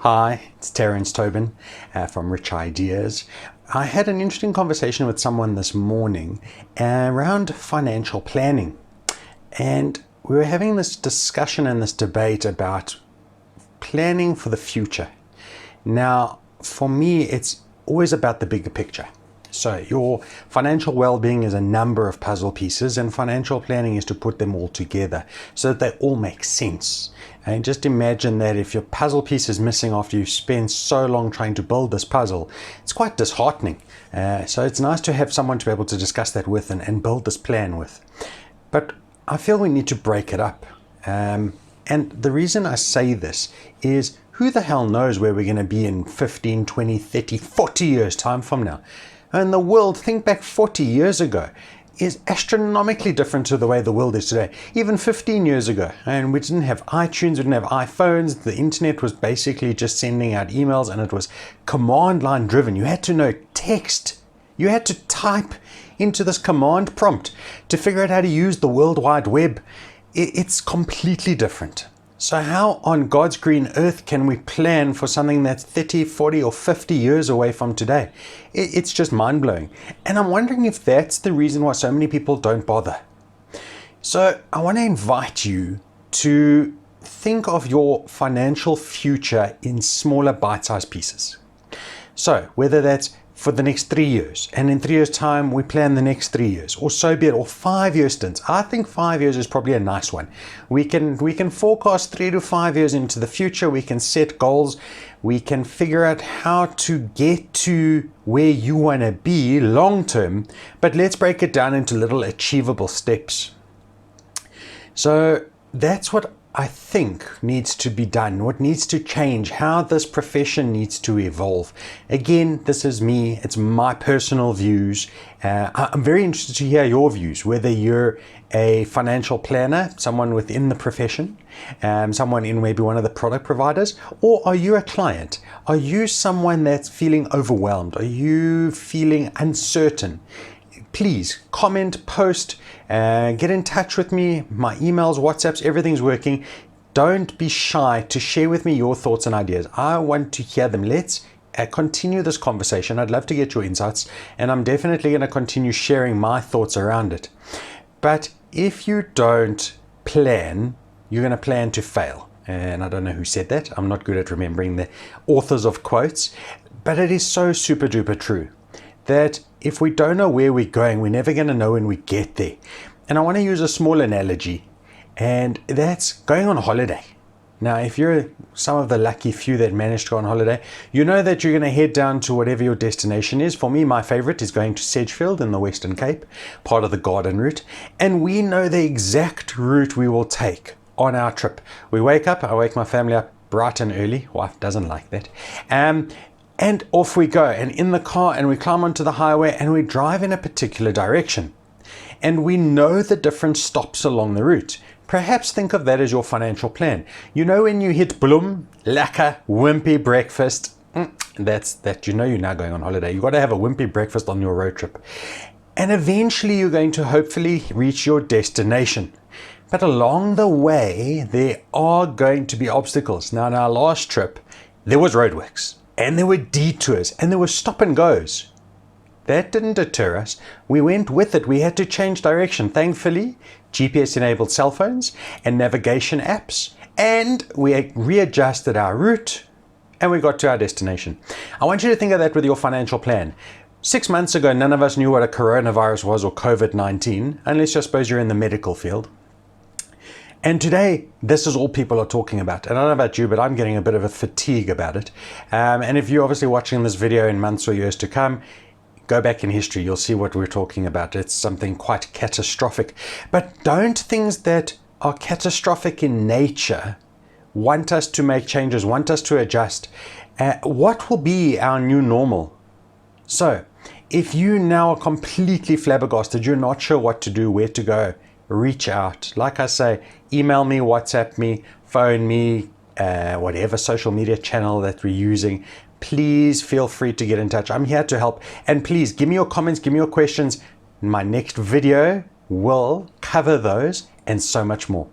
Hi, it's Terence from Rich Ideas. I had an interesting conversation with someone this morning around financial planning. And we were having this discussion and this debate about planning for the future. Now, for me, it's always about the bigger picture. So your financial well-being is a number of puzzle pieces, and financial planning is to put them all together so that they all make sense. And just imagine that if your puzzle piece is missing after you've spent so long trying to build this puzzle, it's quite disheartening. So it's nice to have someone to be able to discuss that with and build this plan with. But I feel we need to break it up. And the reason I say this is, who the hell knows where we're going to be in 15, 20, 30, 40 years time from now? And the world, think back 40 years ago, is astronomically different to the way the world is today. Even 15 years ago, and we didn't have iTunes, we didn't have iPhones, the internet was basically just sending out emails, and it was command line driven. You had to know text. You had to type into this command prompt to figure out how to use the World Wide Web. It's completely different. So how on God's green earth can we plan for something that's 30, 40 or 50 years away from today? It's just mind-blowing. And I'm wondering if that's the reason why so many people don't bother. So I want to invite you to think of your financial future in smaller bite-sized pieces. So whether that's for the next 3 years, and in 3 years' time we plan the next 3 years, or so be it, or 5 year stints. I think 5 years is probably a nice one. We can forecast 3 to 5 years into the future. We can set goals. We can figure out how to get to where you want to be long term, but let's break it down into little achievable steps. So that's what I think needs to be done, what needs to change, how this profession needs to evolve. Again, this is me, it's my personal views. I'm very interested to hear your views, whether you're a financial planner, someone within the profession, someone in maybe one of the product providers, or are you a client? Are you someone that's feeling overwhelmed? Are you feeling uncertain? Please comment, post, get in touch with me. My emails, WhatsApps, everything's working. Don't be shy to share with me your thoughts and ideas. I want to hear them. Let's continue this conversation. I'd love to get your insights, and I'm definitely going to continue sharing my thoughts around it. But if you don't plan, you're going to plan to fail. And I don't know who said that. I'm not good at remembering the authors of quotes, but it is so super duper true that if we don't know where we're going, we're never going to know when we get there. And I want to use a small analogy, and that's going on holiday. Now, if you're some of the lucky few that managed to go on holiday, you know that you're going to head down to whatever your destination is. For me, my favorite is going to Sedgefield in the Western Cape, part of the Garden Route. And we know the exact route we will take on our trip. We wake up, I wake my family up bright and early. Wife doesn't like that. And off we go, and in the car, and we climb onto the highway, and we drive in a particular direction. And we know the different stops along the route. Perhaps think of that as your financial plan. You know when you hit bloem, lekker, wimpy breakfast, that's that. You know you're now going on holiday. You've got to have a wimpy breakfast on your road trip. And eventually you're going to hopefully reach your destination. But along the way, there are going to be obstacles. Now, in our last trip, there was roadworks. And there were detours, and there were stop and goes. That didn't deter us. We went with it. We had to change direction. Thankfully, GPS-enabled cell phones and navigation apps, and we readjusted our route, and we got to our destination. I want you to think of that with your financial plan. 6 months ago, none of us knew what a coronavirus was or COVID-19, unless I suppose you're in the medical field. And today, this is all people are talking about. And I don't know about you, but I'm getting a bit of a fatigue about it. And if you're obviously watching this video in months or years to come, go back in history. You'll see what we're talking about. It's something quite catastrophic. But don't things that are catastrophic in nature want us to make changes, want us to adjust? What will be our new normal? So if you now are completely flabbergasted, you're not sure what to do, where to go, reach out. Like I say, email me, WhatsApp me, phone me, whatever social media channel that we're using. Please feel free to get in touch. I'm here to help. And please give me your comments, give me your questions. My next video will cover those and so much more.